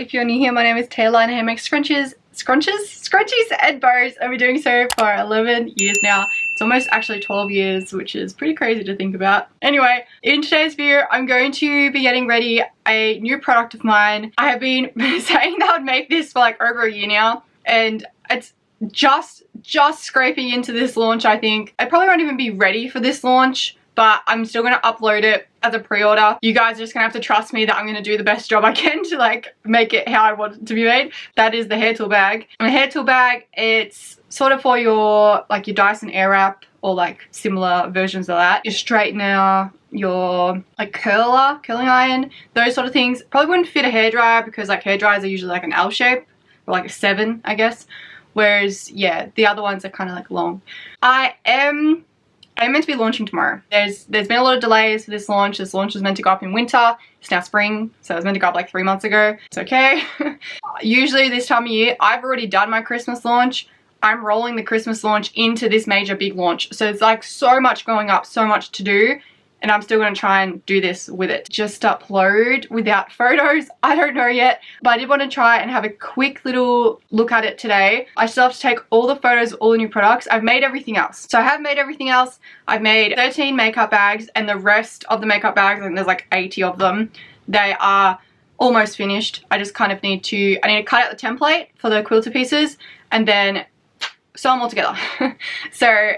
If you're new here, my name is Taylah and I make scrunchies and bows. I've been doing so for 11 years now. It's almost actually 12 years, which is pretty crazy to think about. Anyway, in today's video, I'm going to be getting ready a new product of mine. I have been saying that I'd make this for like over a year now, and it's just scraping into this launch, I think. I probably won't even be ready for this launch, but I'm still going to upload it as a pre-order. You guys are just going to have to trust me that I'm going to do the best job I can to like make it how I want it to be made. That is the hair tool bag. And the hair tool bag, it's sort of for your like your Dyson Airwrap or like similar versions of that. Your straightener, your like curling iron, those sort of things. Probably wouldn't fit a hairdryer because like hairdryers are usually like an L shape or like a 7, I guess. Whereas yeah, the other ones are kind of like long. I'm meant to be launching tomorrow. There's been a lot of delays for this launch. This launch was meant to go up in winter. It's now spring, so it was meant to go up like 3 months ago. It's okay. Usually this time of year, I've already done my Christmas launch. I'm rolling the Christmas launch into this major big launch. So it's like so much going up, so much to do. And I'm still going to try and do this with it. Just upload without photos. I don't know yet. But I did want to try and have a quick little look at it today. I still have to take all the photos of all the new products. I've made everything else. So I have made everything else. I've made 13 makeup bags, and the rest of the makeup bags, I think there's like 80 of them, they are almost finished. I just kind of need to cut out the template for the quilter pieces and then sew them all together. So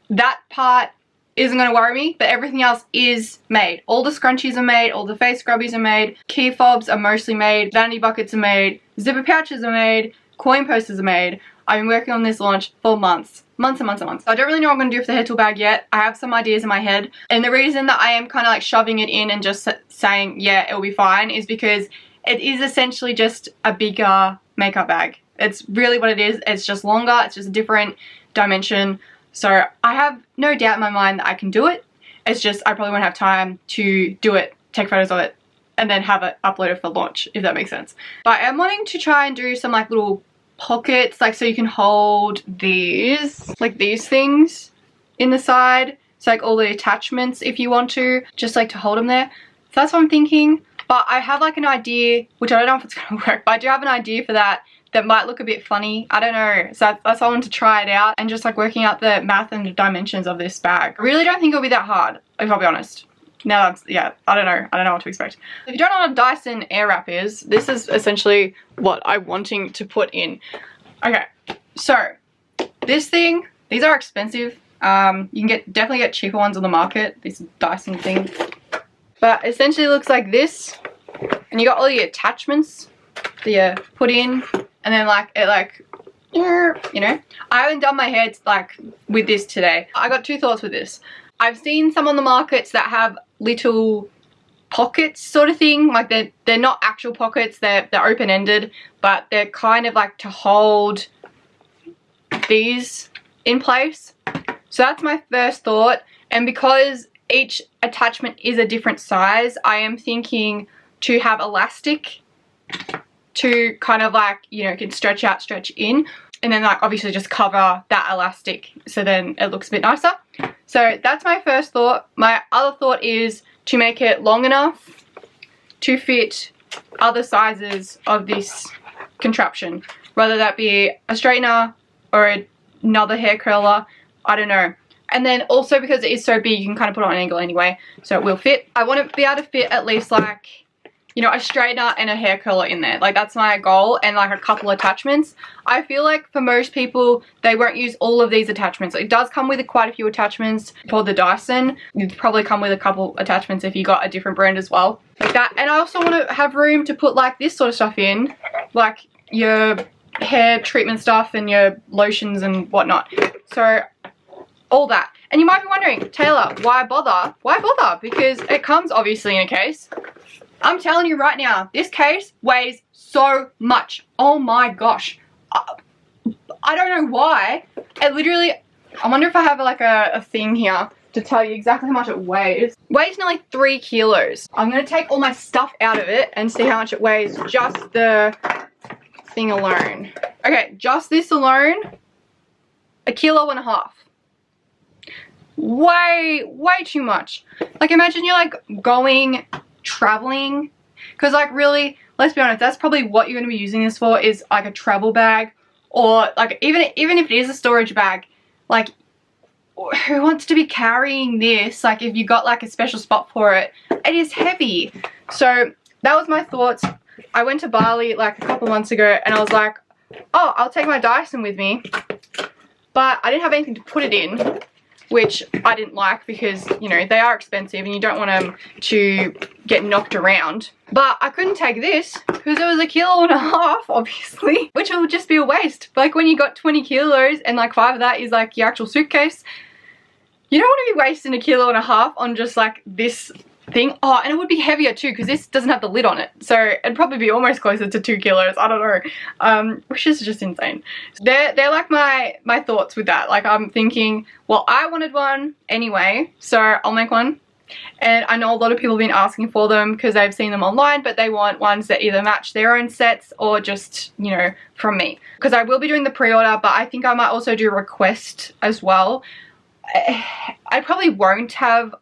that part isn't going to worry me, but everything else is made. All the scrunchies are made, all the face scrubbies are made, key fobs are mostly made, vanity buckets are made, zipper pouches are made, coin posters are made. I've been working on this launch for months and months. So I don't really know what I'm going to do for the hair tool bag yet. I have some ideas in my head, and the reason that I am kind of like shoving it in and just saying yeah, it'll be fine is because it is essentially just a bigger makeup bag. It's really what it is. It's just longer, it's just a different dimension. So I have no doubt in my mind that I can do it. It's just I probably won't have time to do it, take photos of it, and then have it uploaded for launch, if that makes sense. But I'm wanting to try and do some like little pockets, like so you can hold these, like these things in the side. So like all the attachments if you want to, just like to hold them there. So that's what I'm thinking. But I have like an idea, which I don't know if it's going to work, but I do have an idea for that might look a bit funny. I don't know. So that's why I wanted to try it out and just like working out the math and the dimensions of this bag. I really don't think it'll be that hard, if I'll be honest. Now that's, yeah, I don't know what to expect. If you don't know what a Dyson Airwrap is, this is essentially what I'm wanting to put in. Okay, so this thing, these are expensive. You can definitely get cheaper ones on the market, this Dyson thing. But essentially it looks like this, and you got all the attachments that you put in. And then like it like, you know, I haven't done my hair like with this today. I got two thoughts with this. I've seen some on the markets that have little pockets sort of thing. Like they're not actual pockets, they're open-ended, but they're kind of like to hold these in place. So that's my first thought. And because each attachment is a different size, I am thinking to have elastic to kind of like, you know, can stretch out, stretch in, and then like obviously just cover that elastic so then it looks a bit nicer. So that's my first thought. My other thought is to make it long enough to fit other sizes of this contraption, whether that be a straightener or another hair curler, I don't know. And then also because it is so big, you can kind of put it on an angle anyway, so it will fit. I want to be able to fit at least like, you know, a straightener and a hair curler in there. Like that's my goal, and like a couple attachments. I feel like for most people, they won't use all of these attachments. It does come with quite a few attachments for the Dyson. You'd probably come with a couple attachments if you got a different brand as well. Like that. And I also want to have room to put like this sort of stuff in, like your hair treatment stuff and your lotions and whatnot. So all that. And you might be wondering, Taylah, why bother? Why bother? Because it comes obviously in a case. I'm telling you right now, this case weighs so much. Oh my gosh. I don't know why. It literally, I wonder if I have like a thing here to tell you exactly how much it weighs. It weighs nearly 3 kilos. I'm going to take all my stuff out of it and see how much it weighs, just the thing alone. Okay, just this alone, 1.5 kilos. Way too much. Like imagine you're like going traveling, because like really let's be honest, that's probably what you're going to be using this for, is like a travel bag, or like even if it is a storage bag, like who wants to be carrying this? Like if you got like a special spot for it, it is heavy. So that was my thoughts. I went to Bali like a couple months ago and I was like, oh, I'll take my Dyson with me, but I didn't have anything to put it in, which I didn't like because, you know, they are expensive and you don't want them to get knocked around. But I couldn't take this because it was 1.5 kilos, obviously, which would just be a waste. Like when you got 20 kilos and like 5 of that is like your actual suitcase, you don't want to be wasting 1.5 kilos on just like this thing. Oh, and it would be heavier too because this doesn't have the lid on it, so it'd probably be almost closer to 2 kilos. I don't know, which is just insane. They're like my thoughts with that. Like I'm thinking, well, I wanted one anyway, so I'll make one. And I know a lot of people have been asking for them because they've seen them online, but they want ones that either match their own sets or just, you know, from me, because I will be doing the pre-order, but I think I might also do a request as well. I probably won't have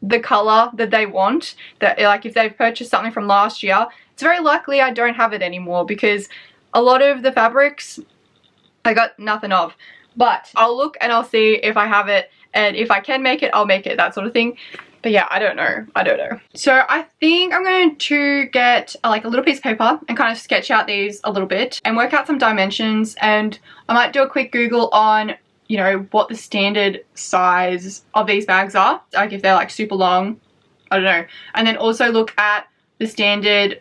the color that they want, that like if they've purchased something from last year, it's very likely I don't have it anymore because a lot of the fabrics I got nothing of. But I'll look and I'll see if I have it, and if I can make it, I'll make it, that sort of thing. But yeah, I don't know. So I think I'm going to get like a little piece of paper and kind of sketch out these a little bit and work out some dimensions, and I might do a quick Google on, you know, what the standard size of these bags are, like if they're like super long, I don't know. And then also look at the standard,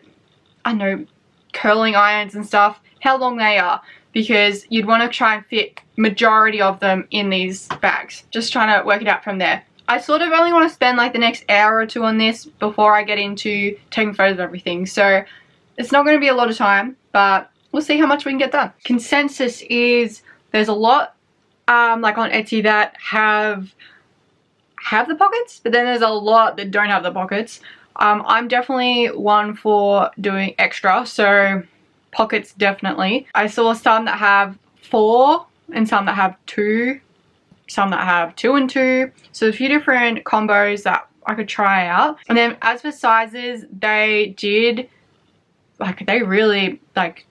I don't know, curling irons and stuff, how long they are, because you'd want to try and fit majority of them in these bags. Just trying to work it out from there. I sort of only want to spend like the next hour or two on this before I get into taking photos of everything, so it's not going to be a lot of time, but we'll see how much we can get done. Consensus is there's a lot like on Etsy that have the pockets, but then there's a lot that don't have the pockets. I'm definitely one for doing extra, so pockets definitely. I saw some that have 4 and some that have 2, some that have 2 and 2, so a few different combos that I could try out. And then as for sizes, they really like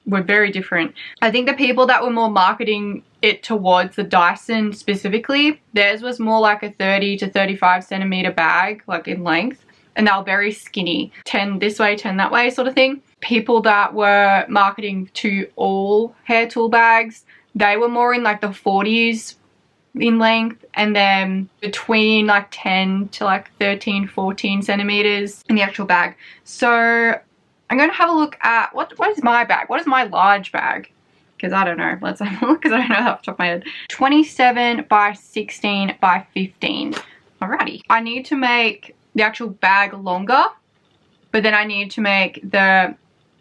were very different. I think the people that were more marketing it towards the Dyson specifically, theirs was more like a 30 to 35 centimeter bag, like in length, and they were very skinny, 10 this way, 10 that way sort of thing. People that were marketing to all hair tool bags, they were more in like the 40s in length, and then between like 10 to like 13, 14 centimeters in the actual bag. So I'm going to have a look at what is my bag? What is my large bag? Because I don't know. Let's have a look because I don't know off the top of my head. 27 by 16 by 15. Alrighty. I need to make the actual bag longer, but then I need to make the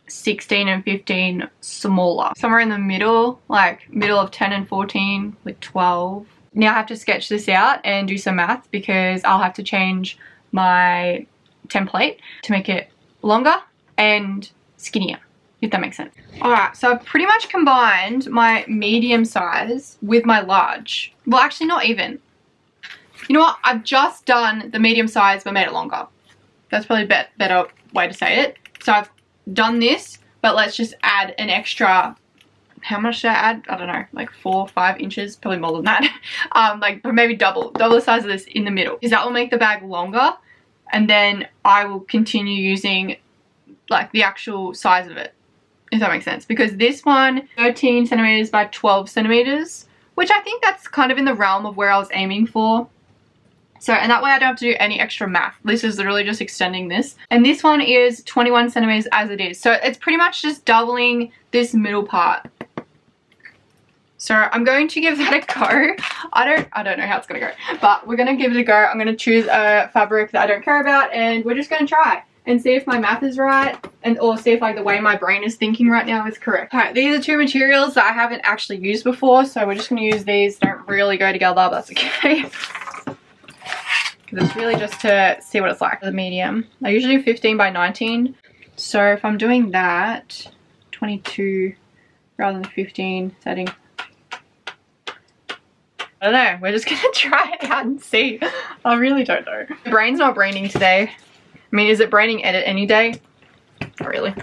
16 and 15 smaller. Somewhere in the middle, like middle of 10 and 14, like 12. Now I have to sketch this out and do some math because I'll have to change my template to make it longer and skinnier, if that makes sense. Alright, so I've pretty much combined my medium size with my large. Well, actually not even. You know what? I've just done the medium size but made it longer. That's probably a better way to say it. So I've done this, but let's just add an extra, how much should I add? I don't know, like 4 or 5 inches, probably more than that. Like maybe double the size of this in the middle, because that will make the bag longer, and then I will continue using like the actual size of it, if that makes sense, because this one 13 centimeters by 12 centimeters, which I think that's kind of in the realm of where I was aiming for. So, and that way I don't have to do any extra math. This is literally just extending this. And this one is 21 centimeters as it is. So it's pretty much just doubling this middle part. So I'm going to give that a go. I don't know how it's gonna go, but we're gonna give it a go. I'm gonna choose a fabric that I don't care about, and we're just gonna try and see if my math is right, and or see if like the way my brain is thinking right now is correct. Alright, these are 2 materials that I haven't actually used before, so we're just gonna use these. They don't really go together, but that's okay. Because it's really just to see what it's like. The medium, I usually do 15 by 19, so if I'm doing that, 22 rather than 15, setting, I don't know, we're just gonna try it out and see. I really don't know. My brain's not braining today. I mean, is it braining edit any day? Not really.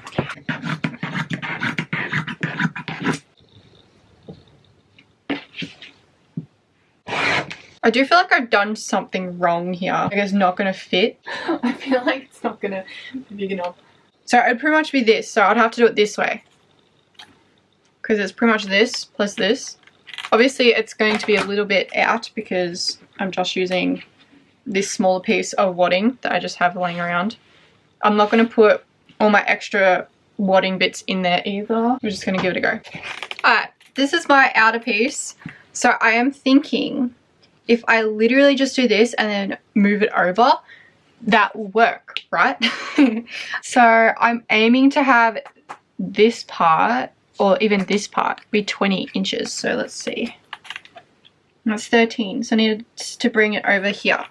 I do feel like I've done something wrong here. Like it's not gonna fit. I feel like it's not gonna be big enough. So it'd pretty much be this. So I'd have to do it this way. Because it's pretty much this plus this. Obviously it's going to be a little bit out because I'm just using this smaller piece of wadding that I just have laying around. I'm not going to put all my extra wadding bits in there either. We're just going to give it a go. Alright, this is my outer piece. So I am thinking if I literally just do this and then move it over, that will work, right? So I'm aiming to have this part, or even this part, be 20 inches. So let's see. That's 13. So I need to bring it over here.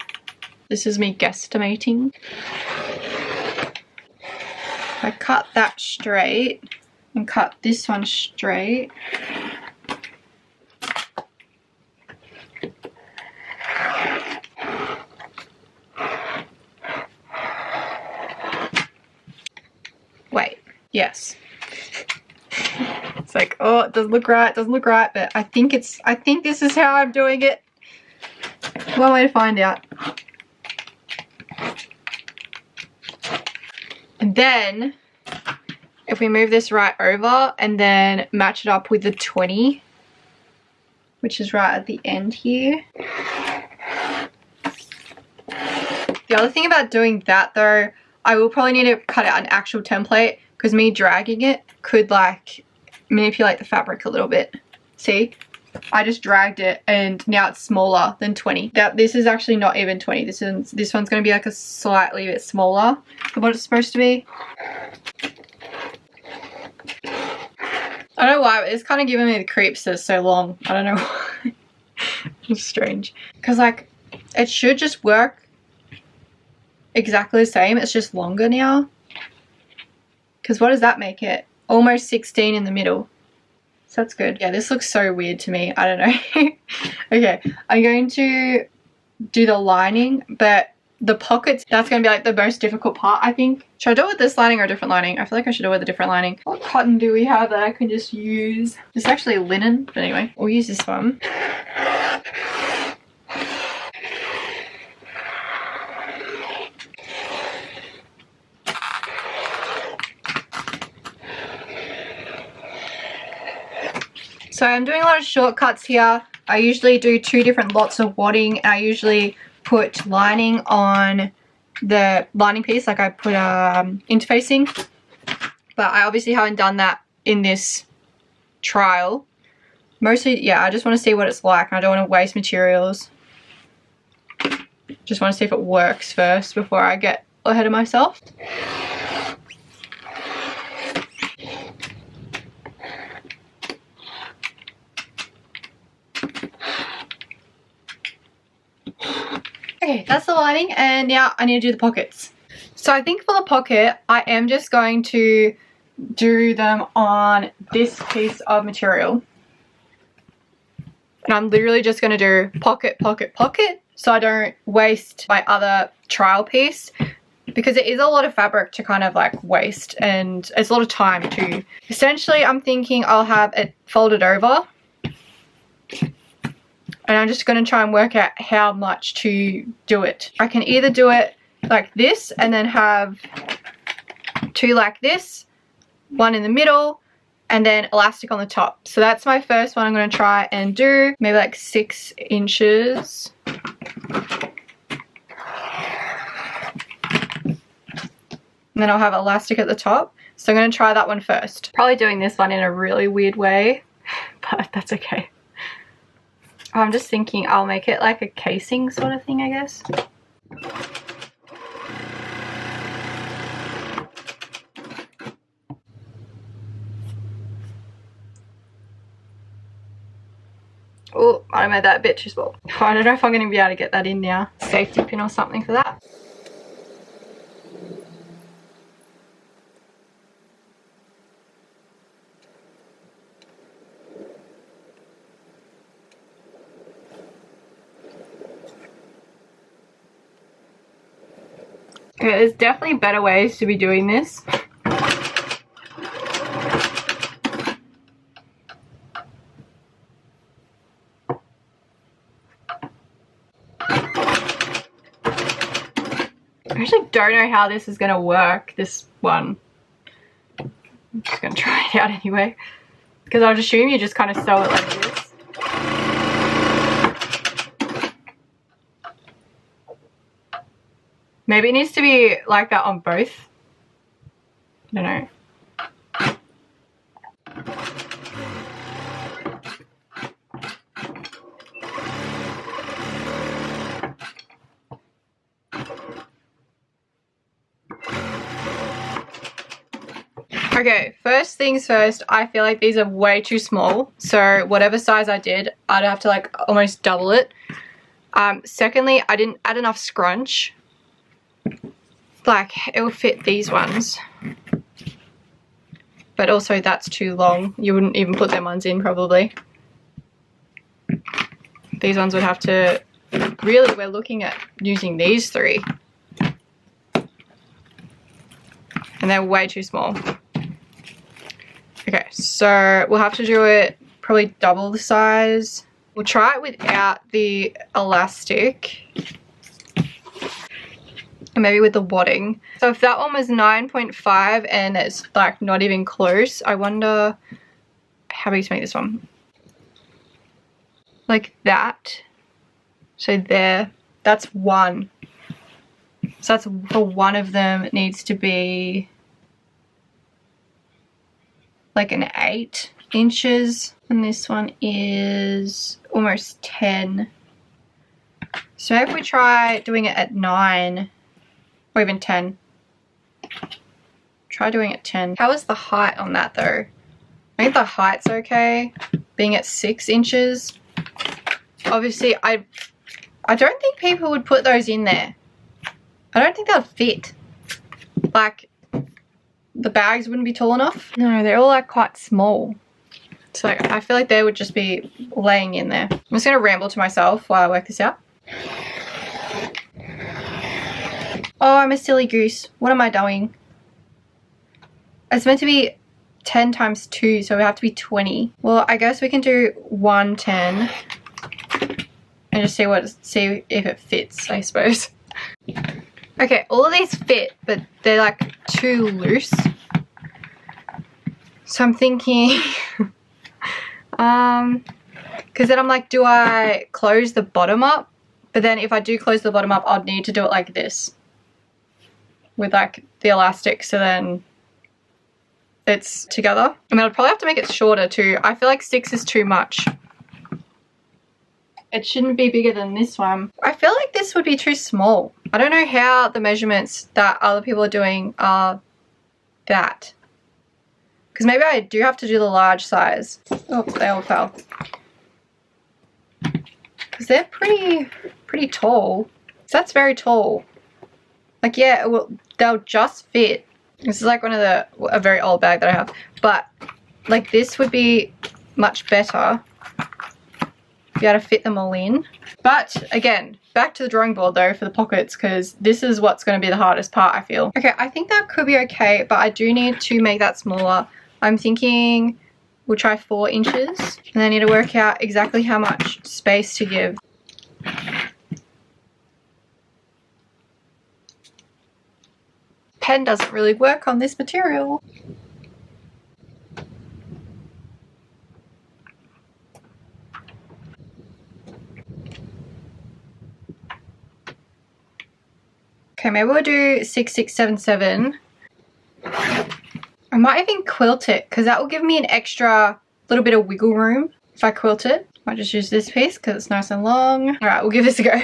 This is me guesstimating. I cut that straight and cut this one straight. Wait, yes. It's like, oh, it doesn't look right, but I think this is how I'm doing it. One way to find out. And then if we move this right over and then match it up with the 20, which is right at the end here. The other thing about doing that though, I will probably need to cut out an actual template because me dragging it could like manipulate the fabric a little bit. See? I just dragged it and now it's smaller than 20. This is actually not even 20. This one's going to be like a slightly bit smaller than what it's supposed to be. I don't know why, but it's kind of giving me the creeps that it's so long. I don't know why. It's strange. Because like, it should just work exactly the same. It's just longer now. Because what does that make it? Almost 16 in the middle. So that's good. Yeah, this looks so weird to me. I don't know. Okay, I'm going to do the lining, but the pockets, that's going to be like the most difficult part, I think. Should I do it with this lining or a different lining? I feel like I should do it with a different lining. What cotton do we have that I can just use? It's actually linen, but anyway, we'll use this one. So I'm doing a lot of shortcuts here. I usually do 2 different lots of wadding. I usually put lining on the lining piece, like I put interfacing. But I obviously haven't done that in this trial. Mostly, yeah, I just want to see what it's like. I don't want to waste materials. Just want to see if it works first before I get ahead of myself. Okay, that's the lining, and now I need to do the pockets. So I think for the pocket, I am just going to do them on this piece of material. And I'm literally just going to do pocket, pocket, pocket, so I don't waste my other trial piece. Because it is a lot of fabric to kind of like waste, and it's a lot of time too. Essentially, I'm thinking I'll have it folded over. And I'm just going to try and work out how much to do it. I can either do it like this and then have 2 like this, 1 in the middle, and then elastic on the top. So that's my first one I'm going to try and do. Maybe like 6 inches. And then I'll have elastic at the top. So I'm going to try that one first. Probably doing this one in a really weird way, but that's okay. I'm just thinking I'll make it like a casing sort of thing, I guess. Oh, I made that a bit too small. I don't know if I'm going to be able to get that in now. Safety pin or something for that. Okay, there's definitely better ways to be doing this. I actually don't know how this is going to work, this one. I'm just going to try it out anyway. Because I'd assume you just kind of sew it like this. Maybe it needs to be like that on both. I don't know. Okay, first things first, I feel like these are way too small. So whatever size I did, I'd have to like almost double it. Secondly, I didn't add enough scrunch. Like, it will fit these ones. But also that's too long. You wouldn't even put them ones in probably. These ones would have to, really we're looking at using these three. And they're way too small. Okay, so we'll have to do it probably double the size. We'll try it without the elastic. And maybe with the wadding. So if that one was 9.5 and it's like not even close, I wonder how big to make this one. Like that. So there, that's one. So that's for one of them, it needs to be like an 8 inches. And this one is almost 10. So if we try doing it at 9 or even 10. Try doing it 10. How is the height on that though? I think the height's okay. Being at 6 inches. Obviously, I don't think people would put those in there. I don't think they'll fit. Like, the bags wouldn't be tall enough. No, they're all like quite small. So I feel like they would just be laying in there. I'm just gonna ramble to myself while I work this out. Oh, I'm a silly goose. What am I doing? It's meant to be 10 times 2, so we have to be 20. Well, I guess we can do 110 and just see if it fits, I suppose. Okay, all of these fit, but they're like too loose. So I'm thinking, because then I'm like, do I close the bottom up? But then if I do close the bottom up, I'd need to do it like this. With like the elastic, so then it's together. I mean, I'd probably have to make it shorter too. I feel like 6 is too much. It shouldn't be bigger than this one. I feel like this would be too small. I don't know how the measurements that other people are doing are that. Because maybe I do have to do the large size. Oh, they all fell. Because they're pretty tall. So that's very tall. Like, yeah, they'll just fit. This is like a very old bag that I have. But, like, this would be much better. Be able to fit them all in. But, again, back to the drawing board, though, for the pockets, because this is what's going to be the hardest part, I feel. Okay, I think that could be okay, but I do need to make that smaller. I'm thinking we'll try 4 inches. And I need to work out exactly how much space to give. Pen doesn't really work on this material. Okay, maybe we'll do 6, 6, 7, 7. I might even quilt it because that will give me an extra little bit of wiggle room if I quilt it. Might just use this piece because it's nice and long. All right, we'll give this a go.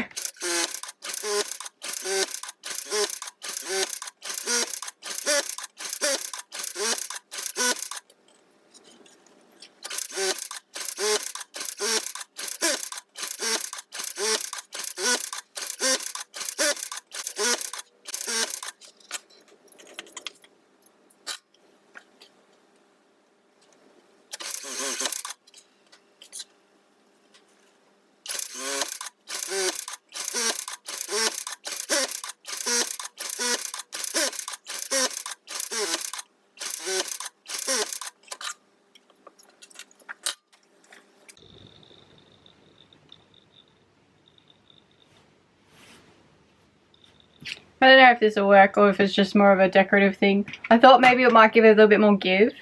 I don't know if this will work or if it's just more of a decorative thing. I thought maybe it might give it a little bit more give,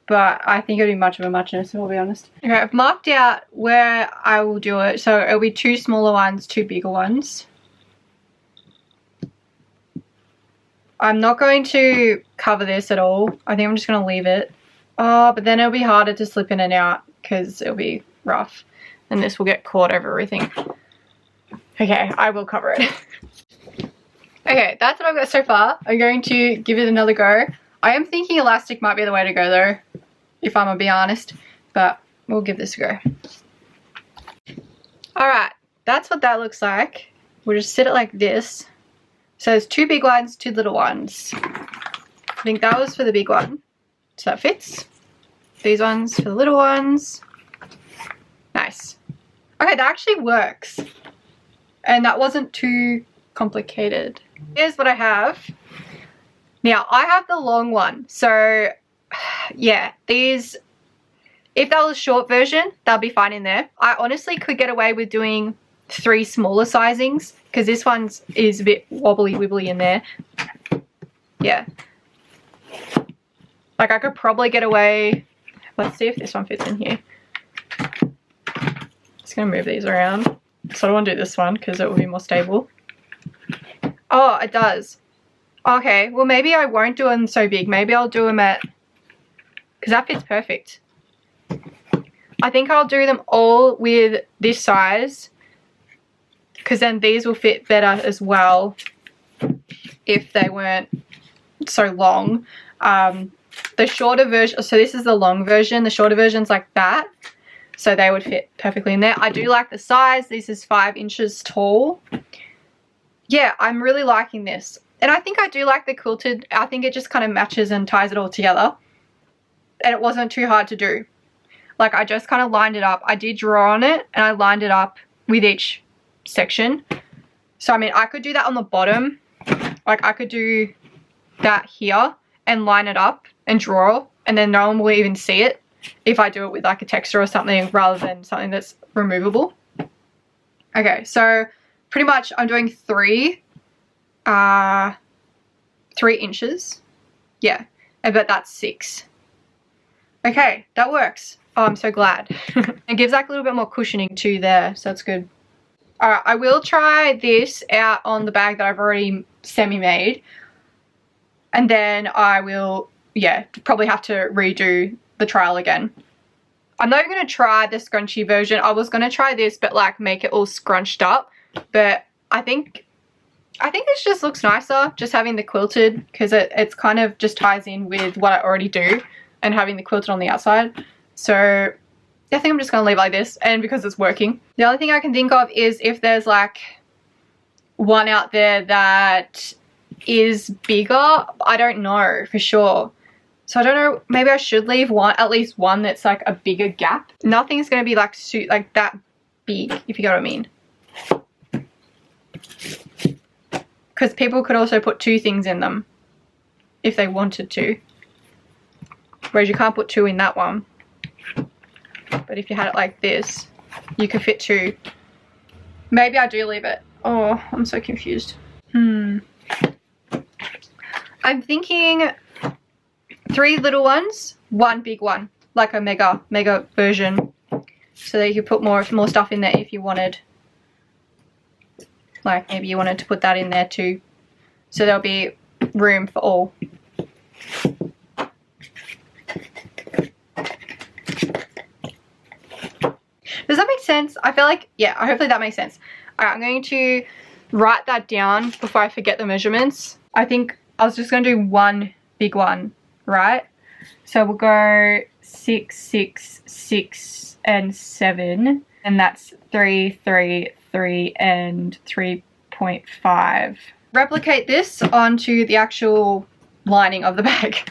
but I think it would be much of a muchness, I'll be honest. Okay, I've marked out where I will do it. So it'll be 2 smaller ones, 2 bigger ones. I'm not going to cover this at all. I think I'm just going to leave it. Oh, but then it'll be harder to slip in and out because it'll be rough. And this will get caught over everything. Okay, I will cover it. Okay, that's what I've got so far. I'm going to give it another go. I am thinking elastic might be the way to go though, if I'm gonna be honest. But we'll give this a go. Alright, that's what that looks like. We'll just sit it like this. So there's 2 big ones, 2 little ones. I think that was for the big one. So that fits. These ones for the little ones. Nice. Okay, that actually works. And that wasn't too complicated. Here's what I have. Now, I have the long one. So, yeah, these, if that was a short version, that'll be fine in there. I honestly could get away with doing 3 smaller sizings because this one's is a bit wobbly wibbly in there. Yeah. Like I could probably get away. Let's see if this one fits in here. Just gonna move these around. So I want to do this one because it will be more stable. Oh, it does. Okay, well maybe I won't do them so big. Maybe I'll do them at, because that fits perfect. I think I'll do them all with this size because then these will fit better as well if they weren't so long. The shorter version, so this is the long version, the shorter version's like that, so they would fit perfectly in there. I do like the size. This is 5 inches tall. Yeah, I'm really liking this. And I think I do like the quilted. I think it just kind of matches and ties it all together. And it wasn't too hard to do. Like I just kind of lined it up. I did draw on it and I lined it up with each section. So I mean, I could do that on the bottom. Like I could do that here and line it up and draw, and then no one will even see it if I do it with like a texture or something rather than something that's removable. Okay, so pretty much I'm doing 3 inches. Yeah, but that's 6. Okay, that works. Oh, I'm so glad. It gives like a little bit more cushioning too there, so that's good. Alright, I will try this out on the bag that I've already semi-made. And then I will, yeah, probably have to redo the trial again. I'm not even going to try the scrunchy version. I was going to try this, but like make it all scrunched up. But I think this just looks nicer, just having the quilted, because it's kind of just ties in with what I already do and having the quilted on the outside. So I think I'm just going to leave it like this, and because it's working. The only thing I can think of is if there's like one out there that is bigger. I don't know for sure. So I don't know, maybe I should leave one, at least one that's like a bigger gap. Nothing's going to be like that big, if you get what I mean. Because people could also put 2 things in them if they wanted to. Whereas you can't put 2 in that one. But if you had it like this, you could fit 2. Maybe I do leave it. Oh, I'm so confused. I'm thinking 3 little ones, 1 big one. Like a mega version. So that you could put more stuff in there if you wanted. Like maybe you wanted to put that in there too. So there'll be room for all. Does that make sense? I feel like, yeah, hopefully that makes sense. Alright, I'm going to write that down before I forget the measurements. I think I was just going to do 1 big one, right? So we'll go 6, 6, 6, and 7. And that's 3, 3, 3, and 3.5. Replicate this onto the actual lining of the bag.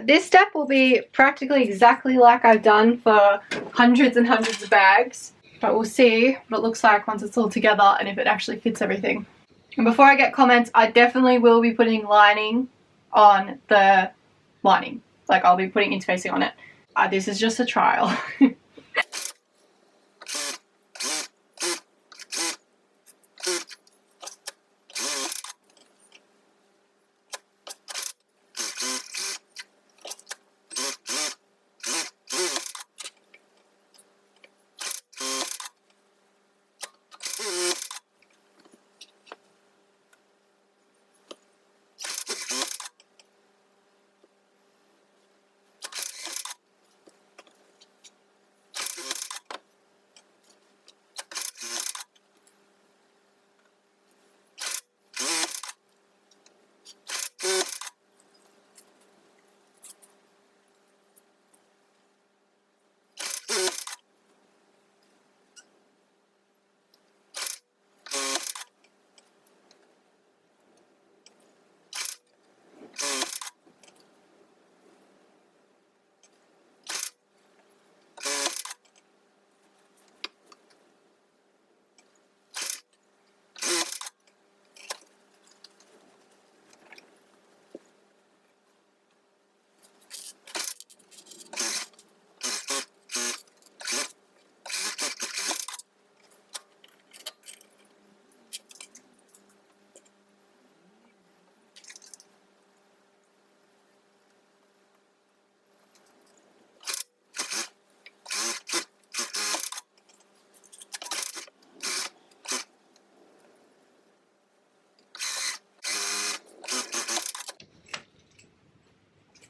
this step will be practically exactly like I've done for hundreds and hundreds of bags. But we'll see what it looks like once it's all together and if it actually fits everything. And before I get comments, I definitely will be putting lining on the lining. Like I'll be putting interfacing on it. This is just a trial.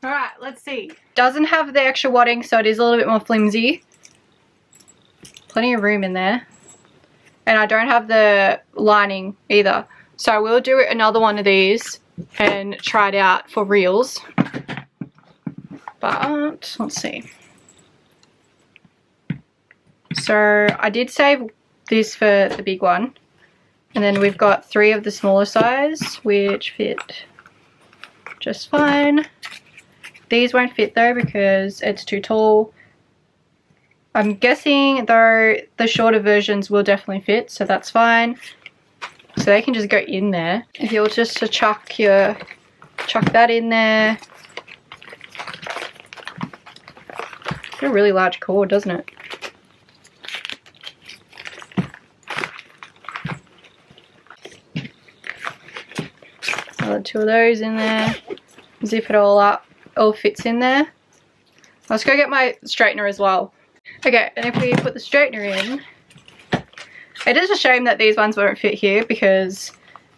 Alright, let's see. Doesn't have the extra wadding, so it is a little bit more flimsy. Plenty of room in there. And I don't have the lining either. So I will do another one of these and try it out for reels. But, let's see. So I did save this for the big one. And then we've got 3 of the smaller size, which fit just fine. These won't fit though because it's too tall. I'm guessing though the shorter versions will definitely fit, so that's fine. So they can just go in there. If you're just to chuck that in there. It's a really large cord, doesn't it? Another 2 of those in there. Zip it all up. All fits in there. Let's go get my straightener as well. Okay, and if we put the straightener in, it is a shame that these ones won't fit here because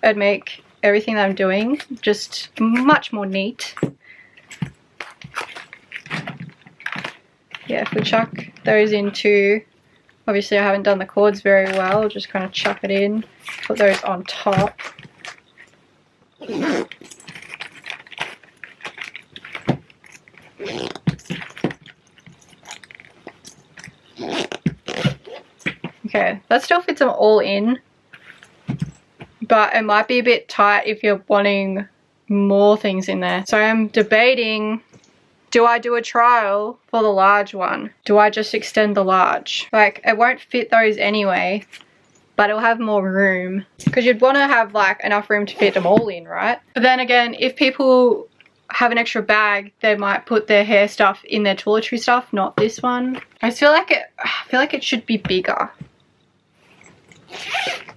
it'd make everything that I'm doing just much more neat. Yeah, if we chuck those into, obviously I haven't done the cords very well, I'll just kind of chuck it in, put those on top. Okay, that still fits them all in, but it might be a bit tight if you're wanting more things in there. So I'm debating, do I do a trial for the large one? Do I just extend the large? Like, it won't fit those anyway, but it'll have more room because you'd want to have like enough room to fit them all in, right? But then again, if people have an extra bag, they might put their hair stuff in their toiletry stuff, not this one. I feel like it should be bigger.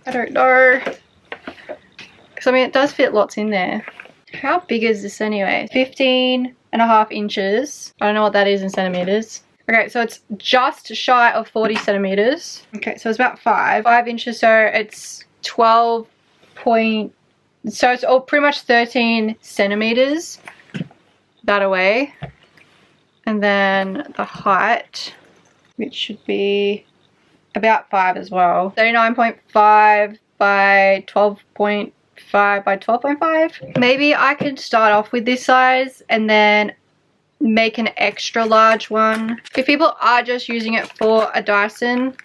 I don't know. Because I mean, it does fit lots in there. How big is this anyway? 15.5 inches. I don't know what that is in centimeters. Okay, so it's just shy of 40 centimeters. Okay, so it's about 5 inches, so it's 12 point, so it's all pretty much 13 centimeters that away. And then the height, which should be about 5 as well. 39.5 by 12.5 by 12.5. Maybe I could start off with this size and then make an extra large one. If people are just using it for a Dyson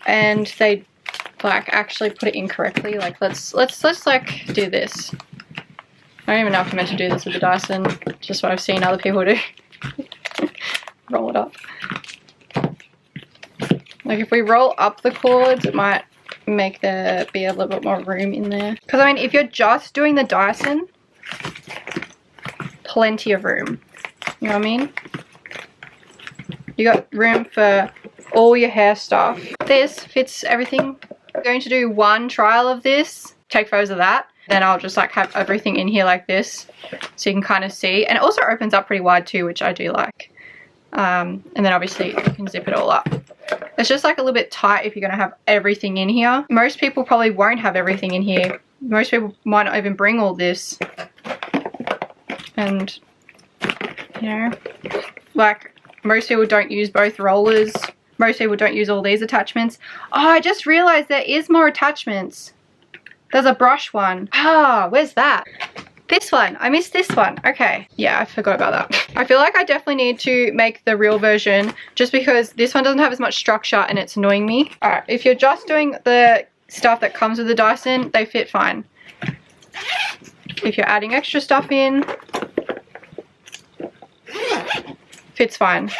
and they like actually put it in correctly, like let's like do this. I don't even know if I'm meant to do this with the Dyson, just what I've seen other people do. Roll it up. Like if we roll up the cords, it might make there be a little bit more room in there. Because I mean, if you're just doing the Dyson, plenty of room. You know what I mean? You got room for all your hair stuff. This fits everything. I'm going to do one trial of this, take photos of that. Then I'll just like have everything in here like this so you can kind of see. And it also opens up pretty wide too, which I do like. And then obviously you can zip it all up. It's just like a little bit tight if you're going to have everything in here. Most people probably won't have everything in here. Most people might not even bring all this. And, you know, like most people don't use both rollers. Most people don't use all these attachments. Oh, I just realized there is more attachments. There's a brush one. Ah, where's that? This one. I missed this one. Okay. Yeah, I forgot about that. I feel like I definitely need to make the real version just because this one doesn't have as much structure and it's annoying me. Alright, if you're just doing the stuff that comes with the Dyson, they fit fine. If you're adding extra stuff in, fits fine.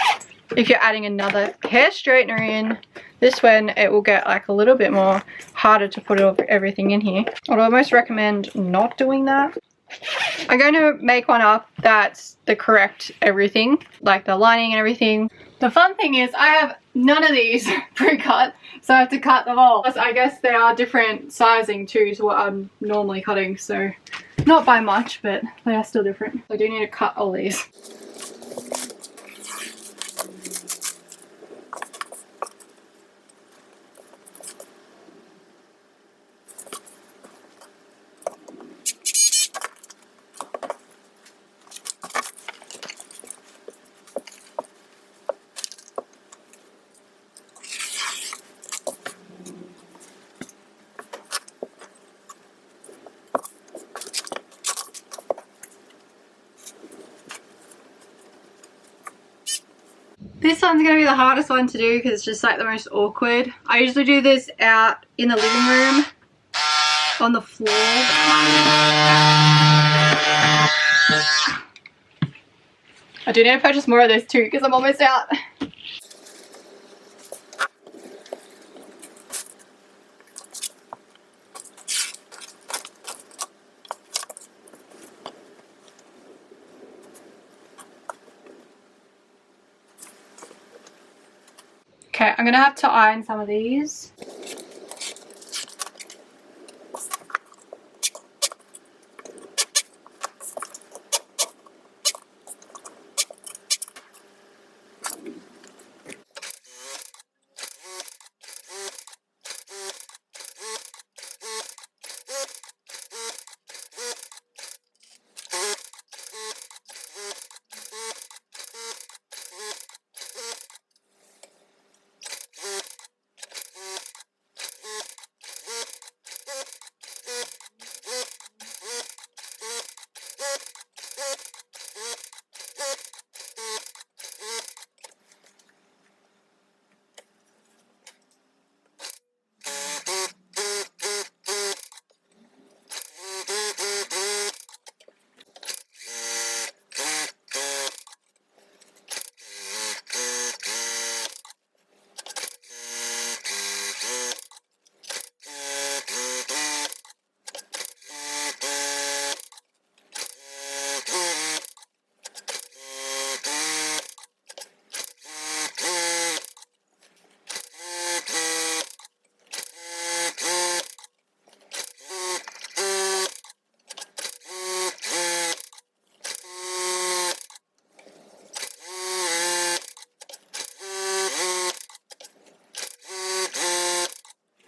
If you're adding another hair straightener in, this one, it will get like a little bit more harder to put everything in here. I'd almost recommend not doing that. I'm going to make one up that's the correct everything, like the lining and everything. The fun thing is I have none of these pre-cut, so I have to cut them all. Plus, I guess they are different sizing too to what I'm normally cutting, so not by much, but they are still different. I do need to cut all these. This one's going to be the hardest one to do because it's just like the most awkward. I usually do this out in the living room on the floor. I do need to purchase more of this too because I'm almost out. Okay, I'm gonna have to iron some of these.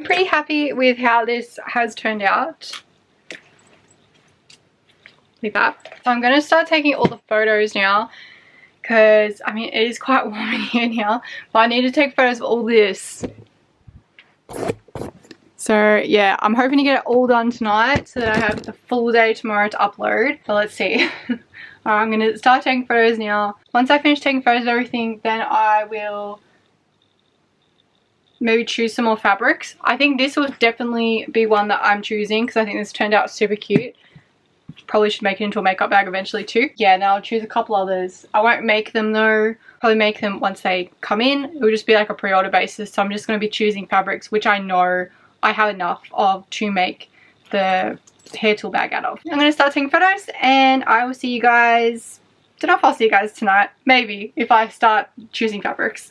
Pretty happy with how this has turned out. Like that. So I'm going to start taking all the photos now because I mean it is quite warm in here now, but I need to take photos of all this. So yeah, I'm hoping to get it all done tonight so that I have the full day tomorrow to upload. But let's see. Alright, I'm going to start taking photos now. Once I finish taking photos of everything, then I will maybe choose some more fabrics. I think this will definitely be one that I'm choosing because I think this turned out super cute. probably should make it into a makeup bag eventually too. Yeah, now I'll choose a couple others. I won't make them though. Probably make them once they come in. It will just be like a pre-order basis. So I'm just going to be choosing fabrics which I know I have enough of to make the hair tool bag out of. I'm going to start taking photos and I will see you guys. Don't know if I'll see you guys tonight. Maybe if I start choosing fabrics.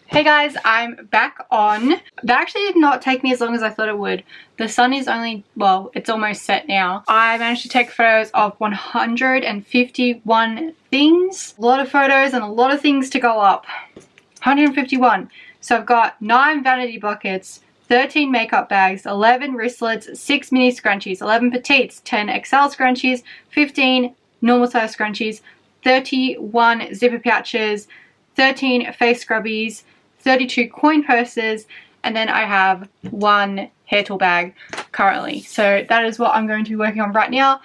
Hey guys, I'm back on. That actually did not take me as long as I thought it would. The sun is only, well, it's almost set now. I managed to take photos of 151 things. A lot of photos and a lot of things to go up. 151. So I've got 9 vanity buckets, 13 makeup bags, 11 wristlets, 6 mini scrunchies, 11 petites, 10 XL scrunchies, 15 normal size scrunchies, 31 zipper pouches, 13 face scrubbies, 32 coin purses, and then I have 1 hair tool bag currently. So that is what I'm going to be working on right now,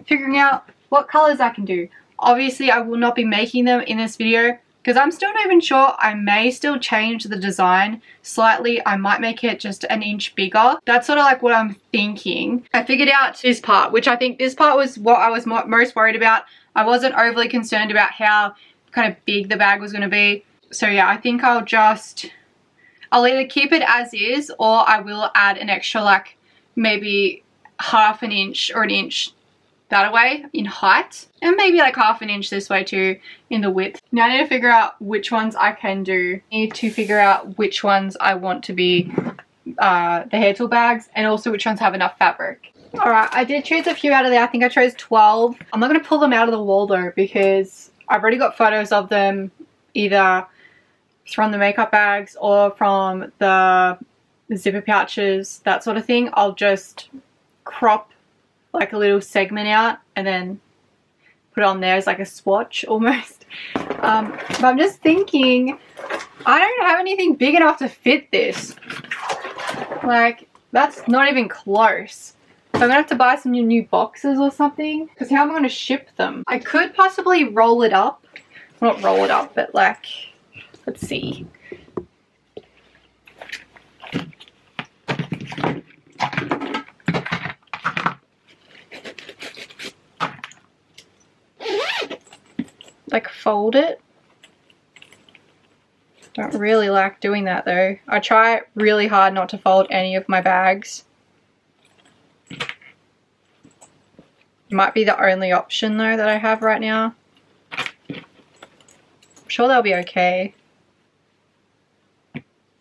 figuring out what colors I can do. Obviously I will not be making them in this video because I'm still not even sure. I may still change the design slightly. I might make it just an inch bigger. That's sort of like what I'm thinking. I figured out this part, which I think this part was what I was most worried about. I wasn't overly concerned about how kind of big the bag was going to be. So yeah, I think I'll either keep it as is or I will add an extra like maybe half an inch or an inch that way in height and maybe like half an inch this way too in the width. Now I need to figure out which ones I can do. I need to figure out which ones I want to be the hair tool bags and also which ones have enough fabric. Alright, I did choose a few out of there. I think I chose 12. I'm not going to pull them out of the wall though because I've already got photos of them either from the makeup bags or from the zipper pouches, that sort of thing. I'll just crop like a little segment out and then put it on there as like a swatch almost. But I'm just thinking I don't have anything big enough to fit this. Like that's not even close. So I'm going to have to buy some new boxes or something. Because how am I going to ship them? I could possibly roll it up. Not roll it up, but like, let's see. Like fold it. Don't really like doing that though. I try really hard not to fold any of my bags. Might be the only option though that I have right now. I'm sure they'll be okay.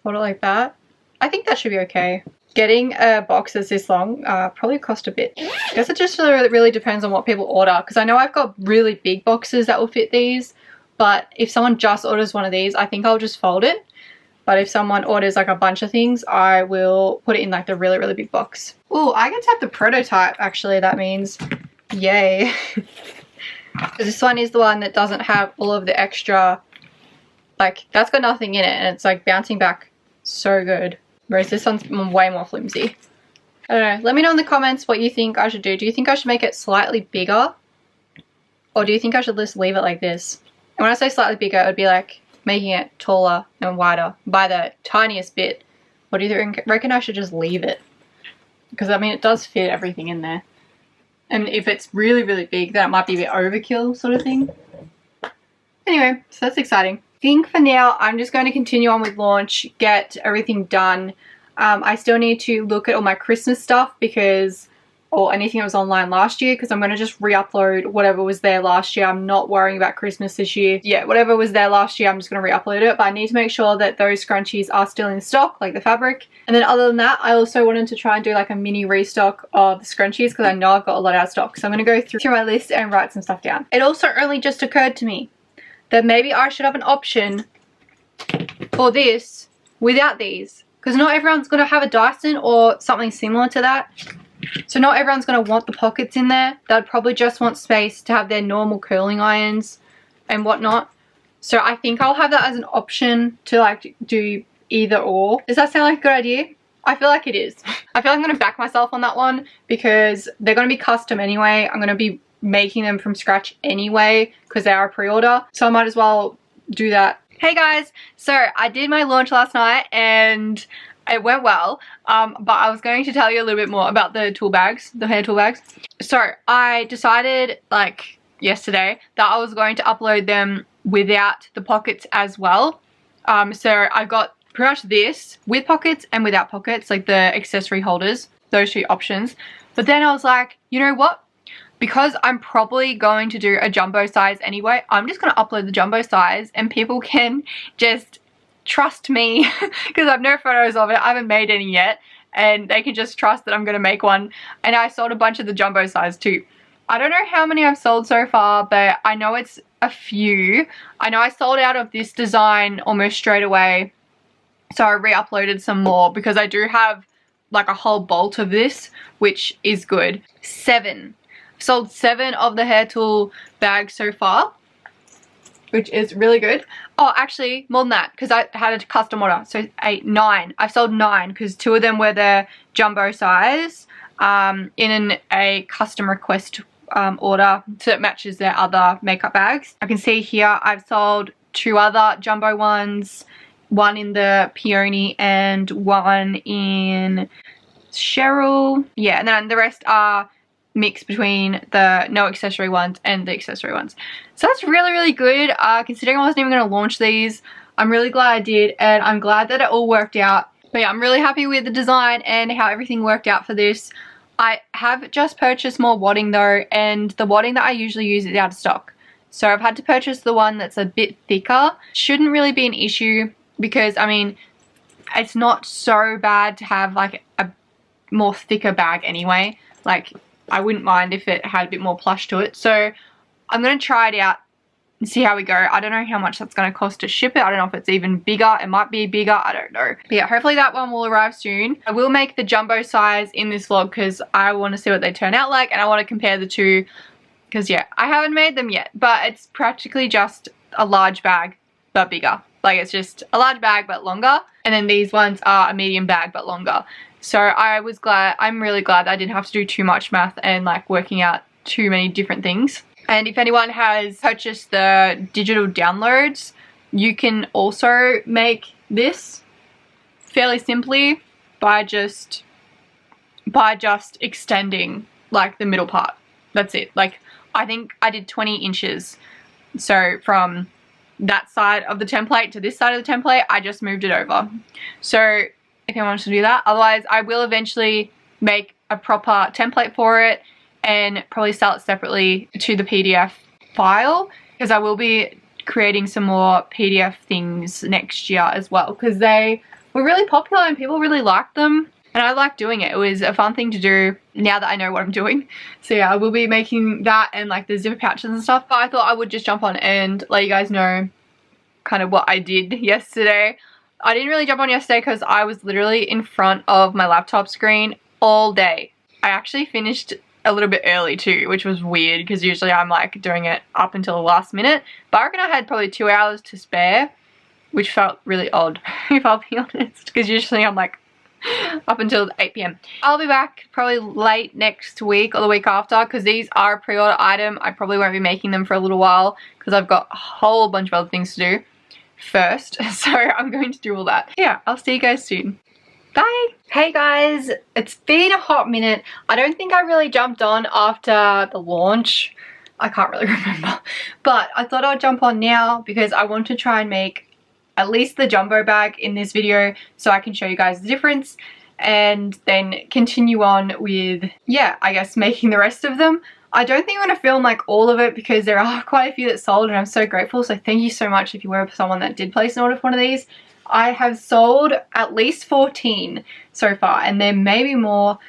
Fold it like that. I think that should be okay. Getting a box that's this long probably cost a bit. I guess it just really depends on what people order because I know I've got really big boxes that will fit these, but if someone just orders one of these I think I'll just fold it. But if someone orders like a bunch of things I will put it in like the really big box. Oh, I get to have the prototype actually. That means yay. This one is the one that doesn't have all of the extra, like that's got nothing in it and it's like bouncing back so good. Whereas this one's way more flimsy. I don't know. Let me know in the comments what you think I should do. Do you think I should make it slightly bigger? Or do you think I should just leave it like this? And when I say slightly bigger, it would be like making it taller and wider by the tiniest bit. Or do you reckon I should just leave it? Because I mean it does fit everything in there. And if it's really big, then it might be a bit overkill sort of thing. Anyway, so that's exciting. I think for now, I'm just going to continue on with launch, get everything done. I still need to look at all my Christmas stuff because, or anything that was online last year, because I'm going to just re-upload whatever was there last year. I'm not worrying about Christmas this year. Yeah, whatever was there last year, I'm just going to re-upload it. But I need to make sure that those scrunchies are still in stock, like the fabric. And then other than that, I also wanted to try and do like a mini restock of the scrunchies because I know I've got a lot out of stock. So I'm going to go through my list and write some stuff down. It also only just occurred to me that maybe I should have an option for this without these. Because not everyone's going to have a Dyson or something similar to that. So not everyone's going to want the pockets in there. They'd probably just want space to have their normal curling irons and whatnot. So I think I'll have that as an option to like do either or. Does that sound like a good idea? I feel like it is. I feel like I'm going to back myself on that one because they're going to be custom anyway. I'm going to be making them from scratch anyway because they are a pre-order. So I might as well do that. Hey guys, so I did my launch last night and It went well, but I was going to tell you a little bit more about the tool bags, the hair tool bags. So I decided like yesterday that I was going to upload them without the pockets as well. So I got pretty much this with pockets and without pockets, like the accessory holders, those two options. But then I was like, you know what? Because I'm probably going to do a jumbo size anyway, I'm just going to upload the jumbo size and people can just trust me because I've no photos of it. I haven't made any yet, and they can just trust that I'm going to make one. And I sold a bunch of the jumbo size too. I don't know how many I've sold so far, but I know it's a few. I know I sold out of this design almost straight away, so I re-uploaded some more because I do have like a whole bolt of this, which is good. 7. I've sold 7 of the hair tool bags so far, which is really good. Oh, actually more than that because I had a custom order, so 8, 9. I've sold 9 because 2 of them were the jumbo size in a custom request order, so it matches their other makeup bags. I can see here I've sold 2 other jumbo ones, one in the peony and one in Cheryl. Yeah, and then the rest are mixed between the no accessory ones and the accessory ones. So that's really, really good. Considering I wasn't even going to launch these, I'm really glad I did, and I'm glad that it all worked out. But yeah, I'm really happy with the design and how everything worked out for this. I have just purchased more wadding though, and the wadding that I usually use is out of stock. So I've had to purchase the one that's a bit thicker. Shouldn't really be an issue because, I mean, it's not so bad to have like a more thicker bag anyway. Like, I wouldn't mind if it had a bit more plush to it. So I'm going to try it out and see how we go. I don't know how much that's going to cost to ship it. I don't know if it's even bigger. It might be bigger. I don't know. But yeah, hopefully that one will arrive soon. I will make the jumbo size in this vlog because I want to see what they turn out like, and I want to compare the two because yeah, I haven't made them yet, but it's practically just a large bag but bigger. Like, it's just a large bag but longer, and then these ones are a medium bag but longer. So I'm really glad that I didn't have to do too much math and like working out too many different things. And if anyone has purchased the digital downloads, you can also make this fairly simply by just extending like the middle part. That's it. Like, I think I did 20 inches. So from that side of the template to this side of the template, I just moved it over. So if anyone wants to do that, otherwise I will eventually make a proper template for it and probably sell it separately to the PDF file, because I will be creating some more PDF things next year as well, because they were really popular and people really liked them, and I like doing it. It was a fun thing to do now that I know what I'm doing. So yeah, I will be making that and like the zipper pouches and stuff, but I thought I would just jump on and let you guys know kind of what I did yesterday. I didn't really jump on yesterday because I was literally in front of my laptop screen all day. I actually finished a little bit early too, which was weird because usually I'm like doing it up until the last minute. But I reckon I had probably 2 hours to spare, which felt really odd if I'll be honest, because usually I'm like up until 8 PM. I'll be back probably late next week or the week after because these are a pre-order item. I probably won't be making them for a little while because I've got a whole bunch of other things to do first. So I'm going to do all that. Yeah, I'll see you guys soon. Bye! Hey guys, it's been a hot minute. I don't think I really jumped on after the launch. I can't really remember. But I thought I'd jump on now because I want to try and make at least the jumbo bag in this video so I can show you guys the difference, and then continue on with, yeah, I guess making the rest of them. I don't think I'm going to film like all of it because there are quite a few that sold, and I'm so grateful. So thank you so much if you were someone that did place an order for one of these. I have sold at least 14 so far, and there may be more,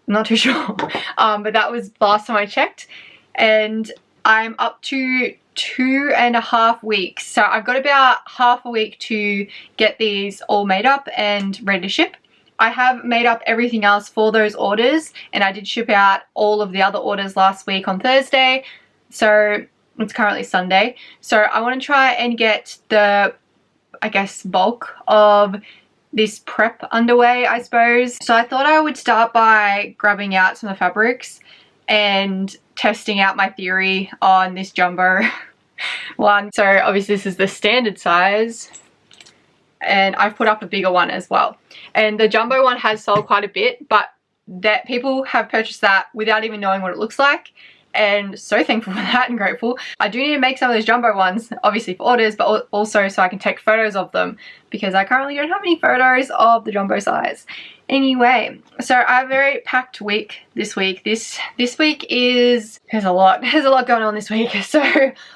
I'm not too sure. But that was last time I checked, and I'm up to 2.5 weeks. So I've got about half a week to get these all made up and ready to ship. I have made up everything else for those orders, and I did ship out all of the other orders last week on Thursday. So it's currently Sunday. So I want to try and get the, I guess, bulk of this prep underway, I suppose. So I thought I would start by grabbing out some of the fabrics and testing out my theory on this jumbo one. So obviously this is the standard size, and I've put up a bigger one as well. And the jumbo one has sold quite a bit, but that people have purchased that without even knowing what it looks like, and so thankful for that and grateful. I do need to make some of those jumbo ones, obviously for orders, but also so I can take photos of them, because I currently don't have any photos of the jumbo size. Anyway, so I have a very packed week this week. This week there's a lot going on this week, so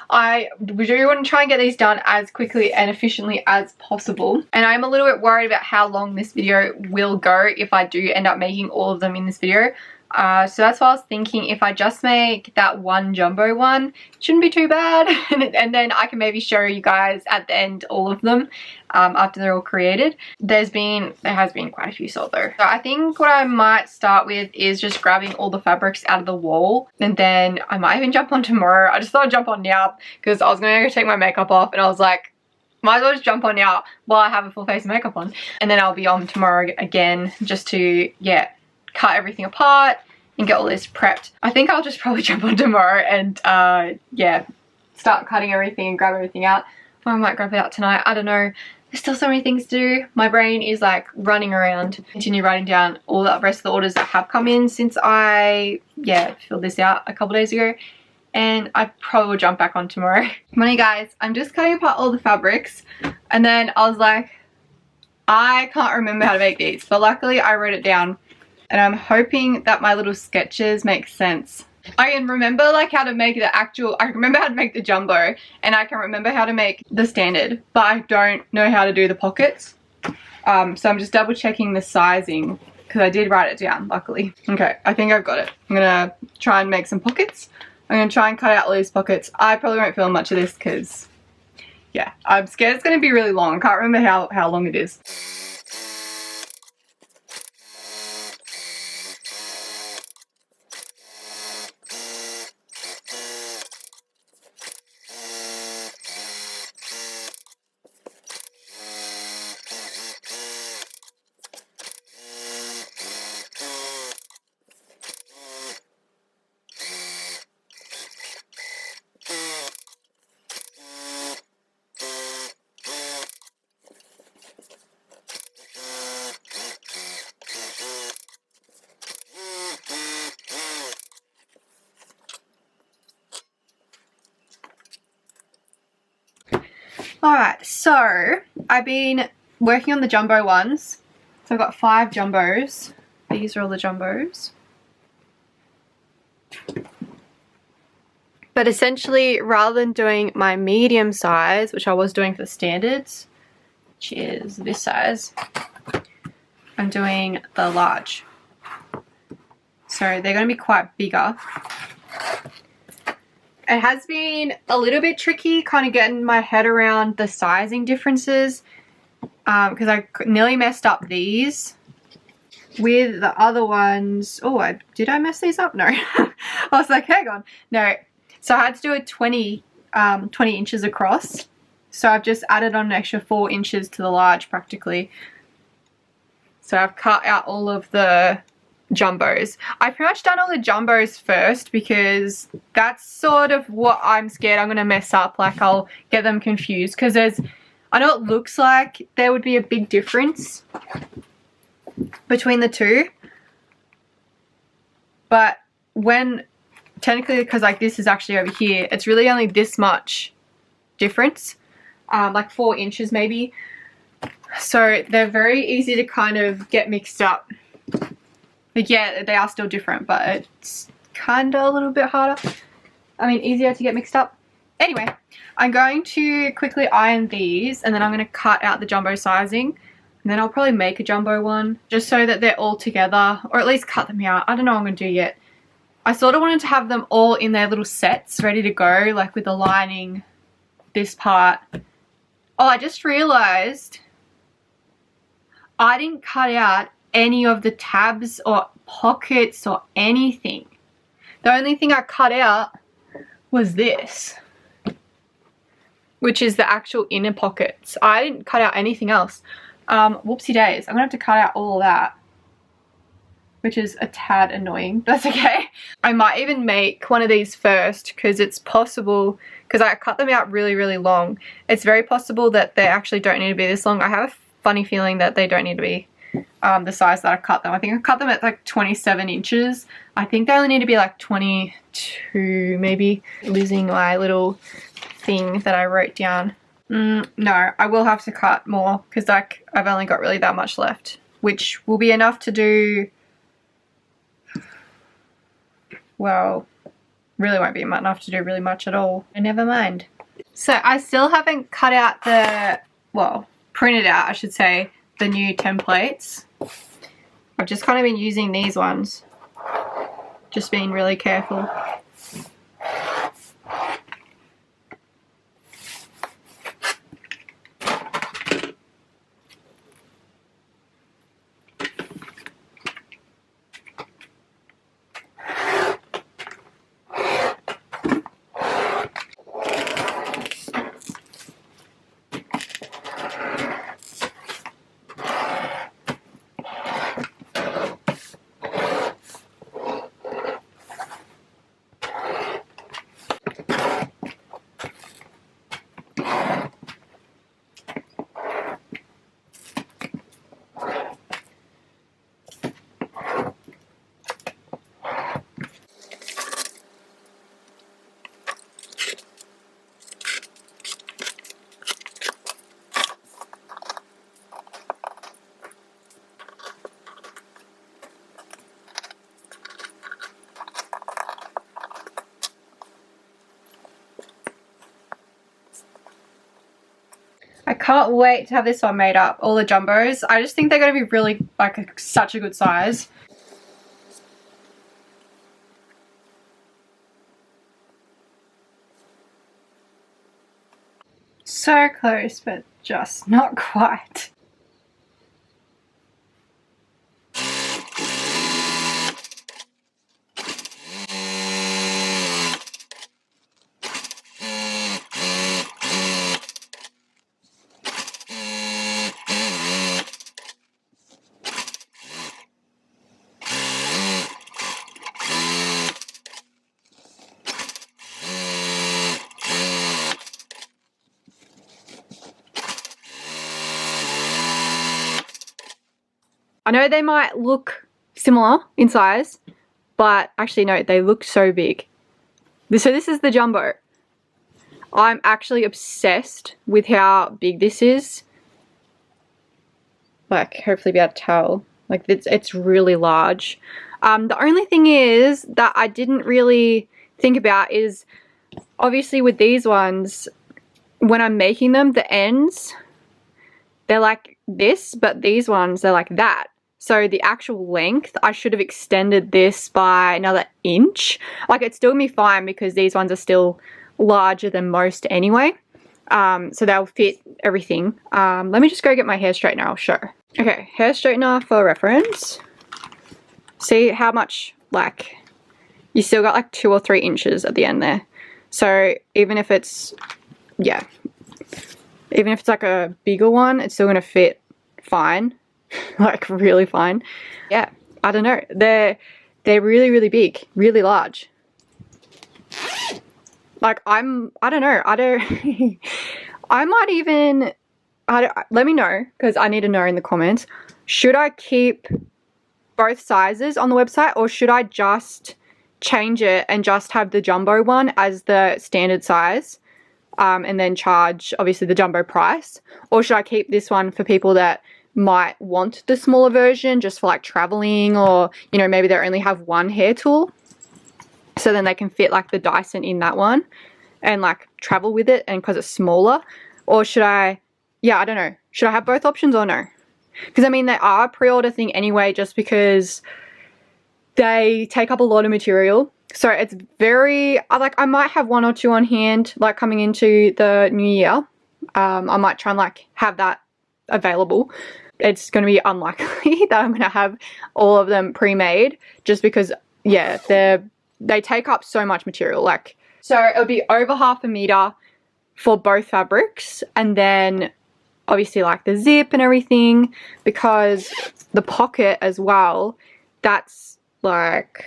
I do want to try and get these done as quickly and efficiently as possible. And I'm a little bit worried about how long this video will go if I do end up making all of them in this video. So that's why I was thinking, if I just make that one jumbo one, it shouldn't be too bad. And then I can maybe show you guys at the end all of them after they're all created. There has been quite a few sold though. So I think what I might start with is just grabbing all the fabrics out of the wall, and then I might even jump on tomorrow. I just thought I'd jump on now because I was going to go take my makeup off, and I was like, might as well just jump on now while I have a full face of makeup on, and then I'll be on tomorrow again just to, yeah, cut everything apart and get all this prepped. I think I'll just probably jump on tomorrow and yeah, start cutting everything and grab everything out. Or I might grab it out tonight, I don't know. There's still so many things to do. My brain is like running around. Continue writing down all the rest of the orders that have come in since I filled this out a couple days ago, and I probably will jump back on tomorrow. Morning guys, I'm just cutting apart all the fabrics, and then I was like, I can't remember how to make these, but luckily I wrote it down. And I'm hoping that my little sketches make sense. I can remember like how to make the actual, I remember how to make the jumbo, and I can remember how to make the standard, but I don't know how to do the pockets. So I'm just double checking the sizing because I did write it down, luckily. Okay, I think I've got it. I'm gonna try and make some pockets. I'm gonna try and cut out all these pockets. I probably won't film much of this because, yeah, I'm scared it's gonna be really long. I can't remember how long it is. Alright, so I've been working on the jumbo ones. So I've got 5 jumbos. These are all the jumbos. But essentially, rather than doing my medium size, which I was doing for the standards, which is this size, I'm doing the large. So they're going to be quite bigger. It has been a little bit tricky kind of getting my head around the sizing differences because I nearly messed up these with the other ones. Oh, did I mess these up? No. I was like, hang on. No. So I had to do a 20 inches across. So I've just added on an extra 4 inches to the large practically. So I've cut out all of the jumbos. I've pretty much done all the jumbos first because that's sort of what I'm scared I'm going to mess up. Like I'll get them confused because I know it looks like there would be a big difference between the two. But when technically, because like this is actually over here, it's really only this much difference. Like 4 inches maybe. So they're very easy to kind of get mixed up. But yeah, they are still different, but it's kind of a little bit harder. I mean, easier to get mixed up. Anyway, I'm going to quickly iron these, and then I'm going to cut out the jumbo sizing. And then I'll probably make a jumbo one, just so that they're all together, or at least cut them out. I don't know what I'm going to do yet. I sort of wanted to have them all in their little sets, ready to go, like with the lining, this part. Oh, I just realised I didn't cut out any of the tabs or pockets or anything. The only thing I cut out was this, which is the actual inner pockets. I didn't cut out anything else. Whoopsie days. I'm gonna have to cut out all of that, which is a tad annoying. That's okay. I might even make one of these first because it's possible, because I cut them out really, really long. It's very possible that they actually don't need to be this long. I have a funny feeling that they don't need to be the size that I cut them. I think I cut them at like 27 inches. I think they only need to be like 22 maybe. Losing my little thing that I wrote down. No, I will have to cut more because like I've only got really that much left, which will be enough to do, well, really won't be enough to do really much at all. And never mind. So I still haven't cut out the, well, printed out I should say, the new templates. I've just kind of been using these ones, just being really careful. I can't wait to have this one made up, all the jumbos. I just think they're going to be really, like, such a good size. So close, but just not quite. I know they might look similar in size, but actually no, they look so big. So this is the jumbo. I'm actually obsessed with how big this is. Like, hopefully be able to tell. Like, it's really large. The only thing is that I didn't really think about is, obviously with these ones, when I'm making them, the ends, they're like this, but these ones, they're like that. So the actual length, I should have extended this by another inch. Like, it'd still be fine because these ones are still larger than most anyway. So they'll fit everything. Let me just go get my hair straightener, I'll show. Okay, hair straightener for reference. See how much, like, you still got like 2 or 3 inches at the end there. So even if it's, yeah, even if it's like a bigger one, it's still gonna fit fine. Like, really fine. Yeah, I don't know. They're really, really big, really large. Like, I don't know. I might even, let me know, because I need to know in the comments. Should I keep both sizes on the website, or should I just change it and just have the jumbo one as the standard size, and then charge, obviously, the jumbo price? Or should I keep this one for people that might want the smaller version just for like traveling, or, you know, maybe they only have one hair tool, so then they can fit like the Dyson in that one and like travel with it, and because it's smaller? Or should I, yeah, I don't know, should I have both options or no? Because I mean, they are a pre-order thing anyway, just because they take up a lot of material. So it's very, like, I might have 1 or 2 on hand, like coming into the new year. I might try and like have that available. It's going to be unlikely that I'm going to have all of them pre-made, just because, yeah, they take up so much material. Like, so it'll be over 1/2 meter for both fabrics, and then obviously like the zip and everything, because the pocket as well, that's like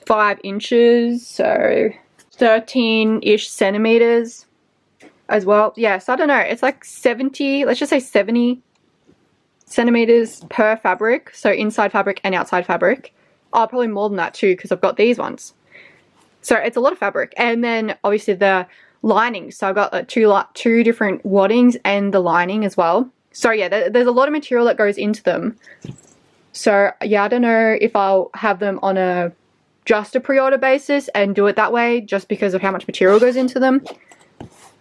5 inches, so 13-ish centimeters as well. Yeah, so I don't know, it's like 70, let's just say 70 centimeters per fabric, so inside fabric and outside fabric. Oh, probably more than that too, because I've got these ones. So it's a lot of fabric. And then obviously the lining, so I've got like two different waddings and the lining as well. So yeah, there's a lot of material that goes into them. So yeah, I don't know if I'll have them on just a pre-order basis and do it that way, just because of how much material goes into them.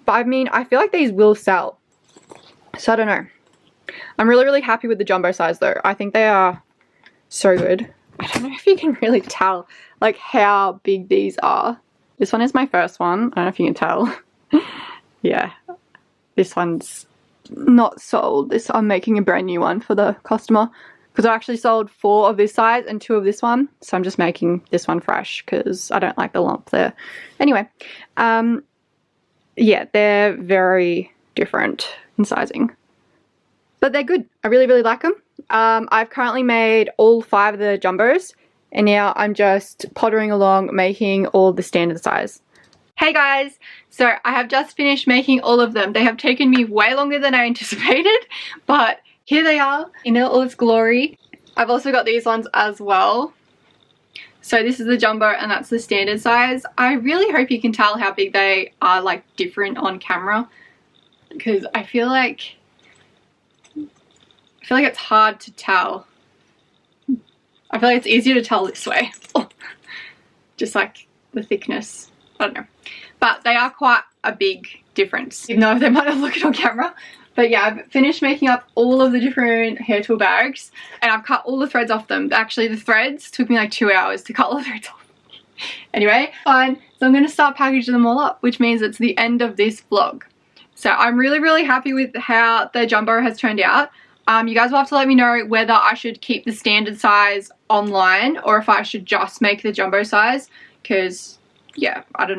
But I mean, I feel like these will sell, so I don't know. I'm really happy with the jumbo size though. I think they are so good. I don't know if you can really tell like how big these are. This one is my first one. I don't know if you can tell. Yeah, this one's not sold. I'm making a brand new one for the customer, because I actually sold 4 of this size and 2 of this one, so I'm just making this one fresh because I don't like the lump there. Anyway, yeah, they're very different in sizing, but they're good. I really like them. I've currently made all 5 of the jumbos, and now I'm just pottering along making all the standard size. Hey guys, so I have just finished making all of them. They have taken me way longer than I anticipated, but here they are in all its glory. I've also got these ones as well. So this is the jumbo and that's the standard size. I really hope you can tell how big they are, like different on camera, because I feel like it's hard to tell. I feel like it's easier to tell this way. Oh, just like the thickness. I don't know. But they are quite a big difference, even though they might not look it on camera. But yeah, I've finished making up all of the different hair tool bags, and I've cut all the threads off them. Actually, the threads took me like 2 hours to cut all the threads off. Anyway, fine. So I'm going to start packaging them all up, which means it's the end of this vlog. So I'm really happy with how the jumbo has turned out. You guys will have to let me know whether I should keep the standard size online or if I should just make the jumbo size, because yeah, I don't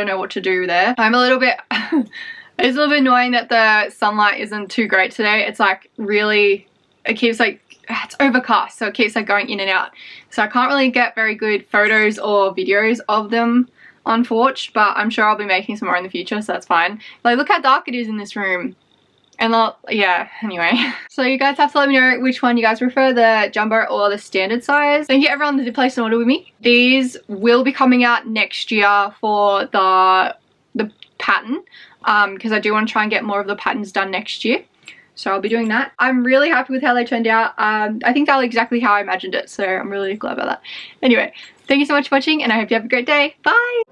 know what to do there. I'm a little bit it's a little bit annoying that the sunlight isn't too great today. It's like really, it keeps like, it's overcast, so it keeps like going in and out, so I can't really get very good photos or videos of them unfortunately, but I'm sure I'll be making some more in the future, so that's fine. Like, look how dark it is in this room. And yeah, anyway. So you guys have to let me know which one you guys prefer, the jumbo or the standard size. Thank you everyone that did place an order with me. These will be coming out next year for the pattern, because I do want to try and get more of the patterns done next year. So I'll be doing that. I'm really happy with how they turned out. I think they're exactly how I imagined it, so I'm really glad about that. Anyway, thank you so much for watching, and I hope you have a great day. Bye!